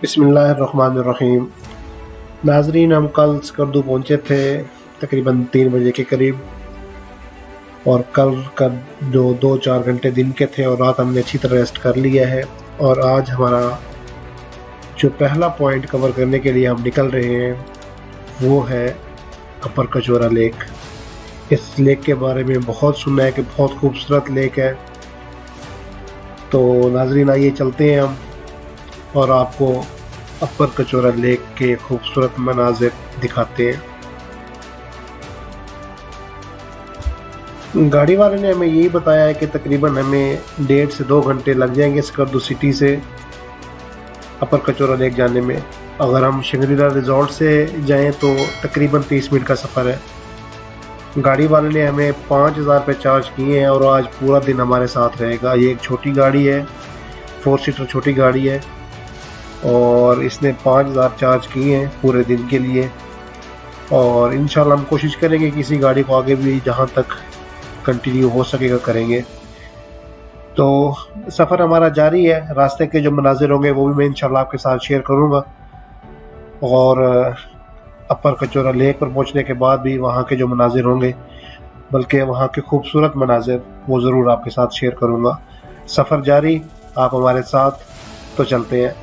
बिस्मिल्लाहिर्रहमानिर्रहीम। नाजरीन, हम कल स्कर्दू पहुँचे थे तकरीबन 3 बजे के करीब, और कल का जो 2-4 घंटे दिन के थे और रात हमने अच्छी तरह रेस्ट कर लिया है। और आज हमारा जो पहला पॉइंट कवर करने के लिए हम निकल रहे हैं वो है अपर कचौरा लेक। इस लेक के बारे में बहुत सुना है कि बहुत खूबसूरत लेक है। तो नाजरीन, आइए चलते हैं हम और आपको अपर कचौरा लेक के खूबसूरत मनाजिर दिखाते हैं। गाड़ी वाले ने हमें यही बताया है कि तकरीबन हमें 1.5 से 2 घंटे लग जाएंगे स्कर्दू सिटी से अपर कचौरा लेक जाने में। अगर हम शंग्रीला रिजॉर्ट से जाएं तो तकरीबन 30 मिनट का सफ़र है। गाड़ी वाले ने हमें 5,000 रुपये चार्ज किए हैं और आज पूरा दिन हमारे साथ रहेगा। ये एक छोटी गाड़ी है, 4 सीटर छोटी गाड़ी है, और इसने 5,000 चार्ज किए हैं पूरे दिन के लिए। और इंशाल्लाह हम कोशिश करेंगे कि इसी गाड़ी को आगे भी जहाँ तक कंटिन्यू हो सकेगा करेंगे। तो सफ़र हमारा जारी है। रास्ते के जो मनाजिर होंगे वो भी मैं इंशाल्लाह आपके साथ शेयर करूँगा, और अपर कचौरा लेक पर पहुँचने के बाद भी वहाँ के जो मनाजिर होंगे, बल्कि वहाँ के खूबसूरत मनाजिर, वो ज़रूर आपके साथ शेयर करूँगा। सफ़र जारी, आप हमारे साथ, तो चलते हैं।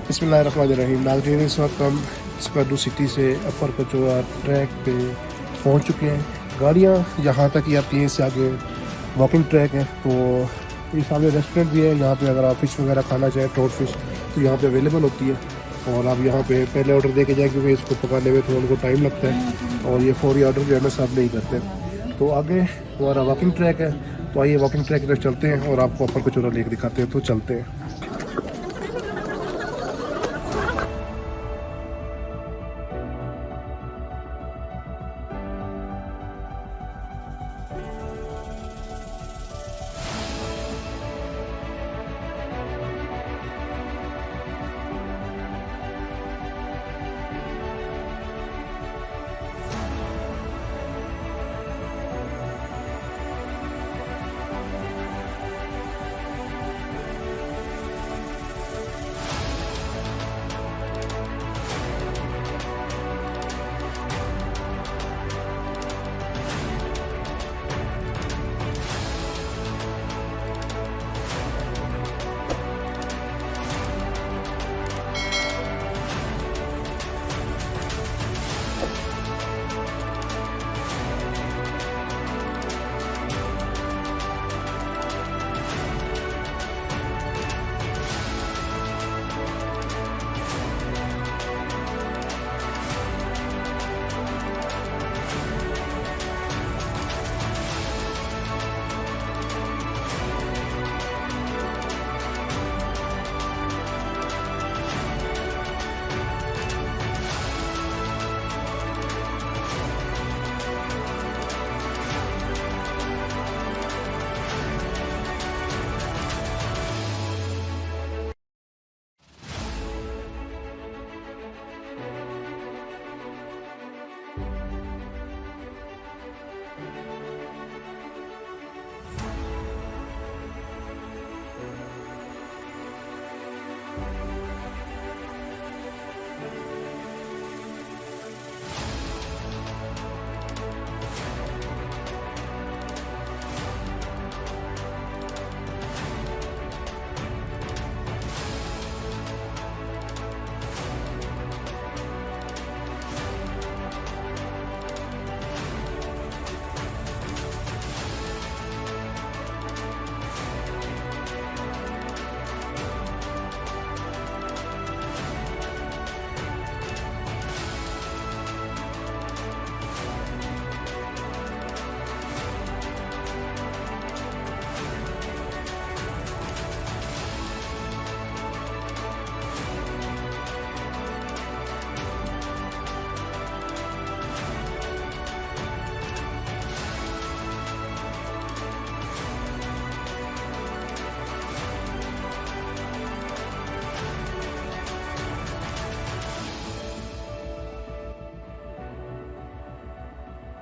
बिस्मिल्लाहिर्रहमानिर्रहीम। नाज़रीन, इस वक्त हम स्कर्दू सिटी से अपर कचौरा ट्रैक पे पहुंच चुके हैं। गाड़ियां यहाँ तक ही आती हैं, इससे आगे वॉकिंग ट्रैक है। तो ये सामने रेस्टोरेंट भी है, यहाँ पे अगर आप फ़िश वगैरह खाना चाहें, ट्रॉट फिश, तो यहाँ पे अवेलेबल होती है। और आप यहाँ पे पहले ऑर्डर दे के जाएँ, क्योंकि इसको पकाने में थोड़ा उनको टाइम लगता है, और ये फौरी ऑर्डर जो है ना सब नहीं करते। तो आगे हमारा वॉकिंग ट्रैक है, तो आइए वॉकिंग ट्रैक पर चलते हैं और आपको अपर कचौरा लेक दिखाते हैं। तो चलते हैं।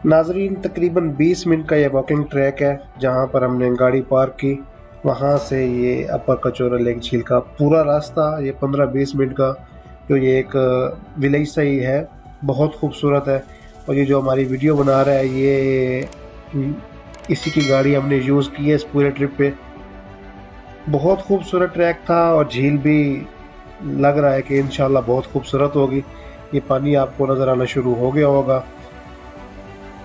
नाजरीन, तकरीबन 20 मिनट का ये वॉकिंग ट्रैक है जहाँ पर हमने गाड़ी पार्क की। वहाँ से ये अपर कचौरा लेक झील का पूरा रास्ता ये 15-20 मिनट का, जो ये एक विलेज से ही है, बहुत खूबसूरत है। और ये जो हमारी वीडियो बना रहा है ये इसी की गाड़ी हमने यूज़ की है इस पूरे ट्रिप पे। बहुत खूबसूरत ट्रैक था और झील भी लग रहा है कि इंशाल्लाह बहुत खूबसूरत होगी। ये पानी आपको नज़र आना शुरू हो गया होगा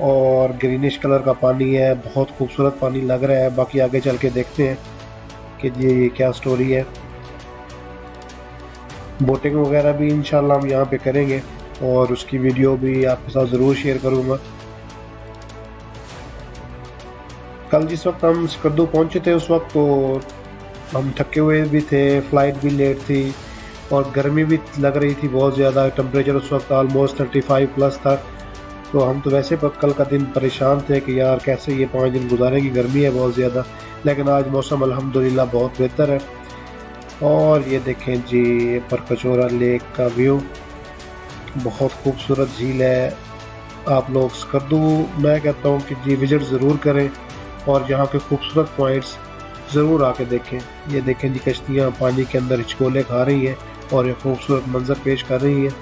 और ग्रीनिश कलर का पानी है, बहुत खूबसूरत पानी लग रहा है। बाकी आगे चल के देखते हैं कि ये क्या स्टोरी है। बोटिंग वगैरह भी इंशाल्लाह हम यहाँ पे करेंगे और उसकी वीडियो भी आपके साथ ज़रूर शेयर करूँगा। कल जिस वक्त हम स्कर्दू पहुँचे थे उस वक्त तो हम थके हुए भी थे, फ़्लाइट भी लेट थी और गर्मी भी लग रही थी बहुत ज़्यादा। टेम्परेचर उस वक्त ऑलमोस्ट 35 प्लस था। तो हम तो वैसे कल का दिन परेशान थे कि यार कैसे ये 5 दिन गुजारेंगे, गर्मी है बहुत ज़्यादा। लेकिन आज मौसम अल्हम्दुलिल्लाह बहुत बेहतर है। और ये देखें जी पर कचौरा लेक का व्यू, बहुत खूबसूरत झील है। आप लोग स्कर्दू, मैं कहता हूँ कि जी विज़िट ज़रूर करें और यहाँ के खूबसूरत पॉइंट्स ज़रूर आके देखें। ये देखें जी कश्तियाँ पानी के अंदर हिचकोले खा रही हैं और ये खूबसूरत मंजर पेश कर रही हैं।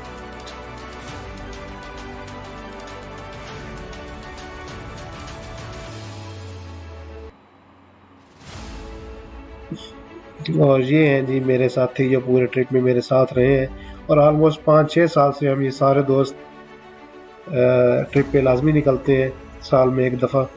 और ये हैं जी मेरे साथी जो पूरे ट्रिप में मेरे साथ रहे हैं और ऑलमोस्ट 5-6 साल से हम ये सारे दोस्त ट्रिप पे लाजमी निकलते हैं साल में एक दफ़ा।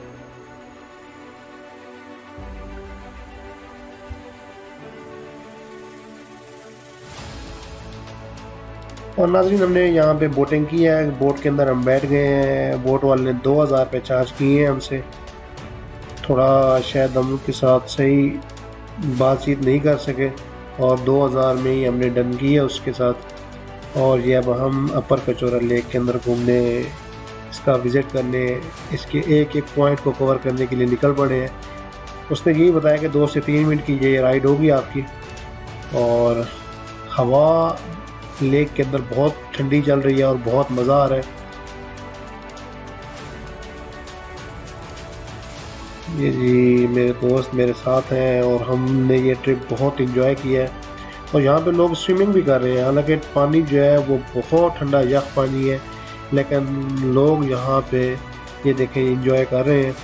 और नाज़रीन, हमने यहाँ पे बोटिंग की है, बोट के अंदर हम बैठ गए हैं। बोट वाले ने 2000 रुपये चार्ज किए हैं हमसे। थोड़ा शायद हम उनके साथ सही बातचीत नहीं कर सके और 2000 में ही हमने डन किया उसके साथ। और ये अब हम अपर कचौरा लेक के अंदर घूमने, इसका विज़िट करने, इसके एक एक पॉइंट को कवर करने के लिए निकल पड़े हैं। उसने यही बताया कि 2 से 3 मिनट की ये राइड होगी आपकी। और हवा लेक के अंदर बहुत ठंडी चल रही है और बहुत मज़ा आ रहा है। ये जी मेरे दोस्त मेरे साथ हैं और हमने ये ट्रिप बहुत इंजॉय किया है। और यहाँ पे लोग स्विमिंग भी कर रहे हैं, हालांकि पानी जो है वो बहुत ठंडा यख पानी है, लेकिन लोग यहाँ पे ये देखें इंजॉय कर रहे हैं।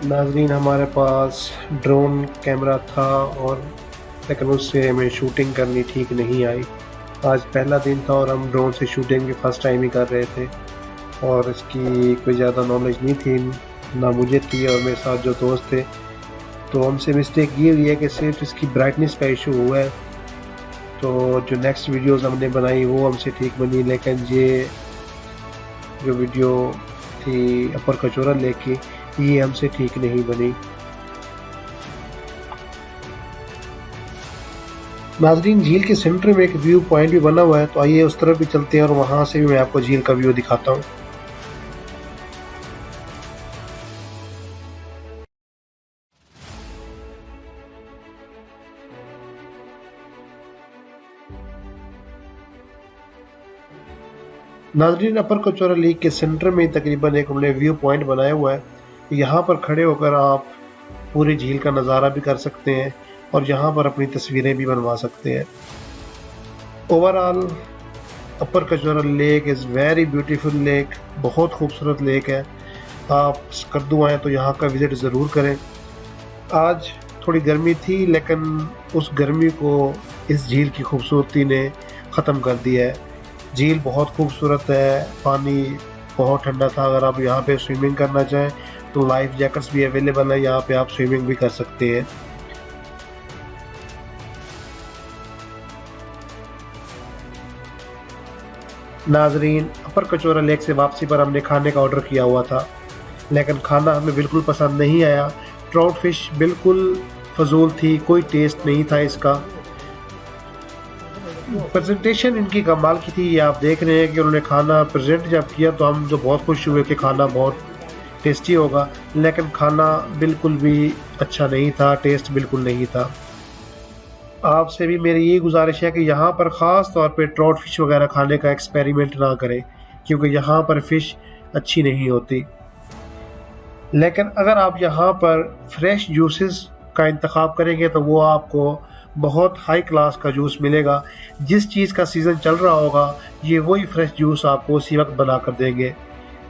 नाजरीन, हमारे पास ड्रोन कैमरा था और लेकिन उससे हमें शूटिंग करनी ठीक नहीं आई। आज पहला दिन था और हम ड्रोन से शूटिंग भी फर्स्ट टाइम ही कर रहे थे और इसकी कोई ज़्यादा नॉलेज नहीं थी, ना मुझे थी और मेरे साथ जो दोस्त थे। तो हमसे मिस्टेक ये हुई है कि सिर्फ इसकी ब्राइटनेस का इशू हुआ है। तो जो नेक्स्ट वीडियोस हमने बनाई वो हमसे ठीक बनी, लेकिन ये जो वीडियो थी अपर कचोरा लेक की, ये हमसे ठीक नहीं बनी। नाजरीन, झील के सेंटर में एक व्यू पॉइंट भी बना हुआ है, तो आइए उस तरफ भी चलते हैं और वहां से भी मैं आपको झील का व्यू दिखाता हूँ। नाजरीन, अपर कचोरा लेक के सेंटर में तकरीबन एक हमने व्यू पॉइंट बनाया हुआ है। यहाँ पर खड़े होकर आप पूरी झील का नज़ारा भी कर सकते हैं और यहाँ पर अपनी तस्वीरें भी बनवा सकते हैं। Overall upper Kachora lake is very beautiful lake, बहुत खूबसूरत लेक है। आप स्कर्दू आएँ तो यहाँ का विज़िट ज़रूर करें। आज थोड़ी गर्मी थी, लेकिन उस गर्मी को इस झील की खूबसूरती ने ख़त्म कर दिया है। झील बहुत खूबसूरत है, पानी बहुत ठंडा था। अगर आप यहाँ पे स्विमिंग करना चाहें तो लाइफ जैकेट्स भी अवेलेबल है, यहाँ पे आप स्विमिंग भी कर सकते हैं। नाजरीन, अपर कचोरा लेक से वापसी पर हमने खाने का ऑर्डर किया हुआ था, लेकिन खाना हमें बिल्कुल पसंद नहीं आया। ट्राउट फिश बिल्कुल फजूल थी, कोई टेस्ट नहीं था इसका। प्रेजेंटेशन इनकी कमाल की थी, ये आप देख रहे हैं कि उन्होंने खाना प्रेजेंट जब किया तो हम तो बहुत खुश हुए कि खाना बहुत टेस्टी होगा, लेकिन खाना बिल्कुल भी अच्छा नहीं था, टेस्ट बिल्कुल नहीं था। आपसे भी मेरी ये गुजारिश है कि यहाँ पर ख़ास तौर पे ट्राउट फिश वगैरह खाने का एक्सपेरिमेंट ना करें, क्योंकि यहाँ पर फ़िश अच्छी नहीं होती। लेकिन अगर आप यहाँ पर फ्रेश जूसेस का इंतखाब करेंगे तो वो आपको बहुत हाई क्लास का जूस मिलेगा। जिस चीज़ का सीज़न चल रहा होगा, ये वही फ्रेश जूस आपको उसी वक्त बना कर देंगे।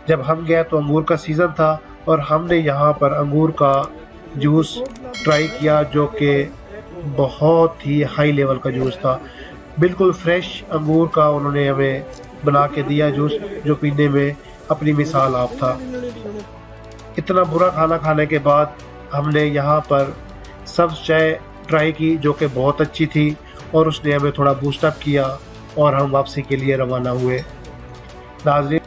जब हम गए तो अंगूर का सीज़न था और हमने यहाँ पर अंगूर का जूस ट्राई किया, जो कि बहुत ही हाई लेवल का जूस था। बिल्कुल फ्रेश अंगूर का उन्होंने हमें बना के दिया जूस, जो पीने में अपनी मिसाल आप था। इतना बुरा खाना खाने के बाद हमने यहाँ पर सब्ज़ चाय ट्राई की, जो कि बहुत अच्छी थी और उसने हमें थोड़ा बूस्टअप किया और हम वापसी के लिए रवाना हुए। नाज़रीन,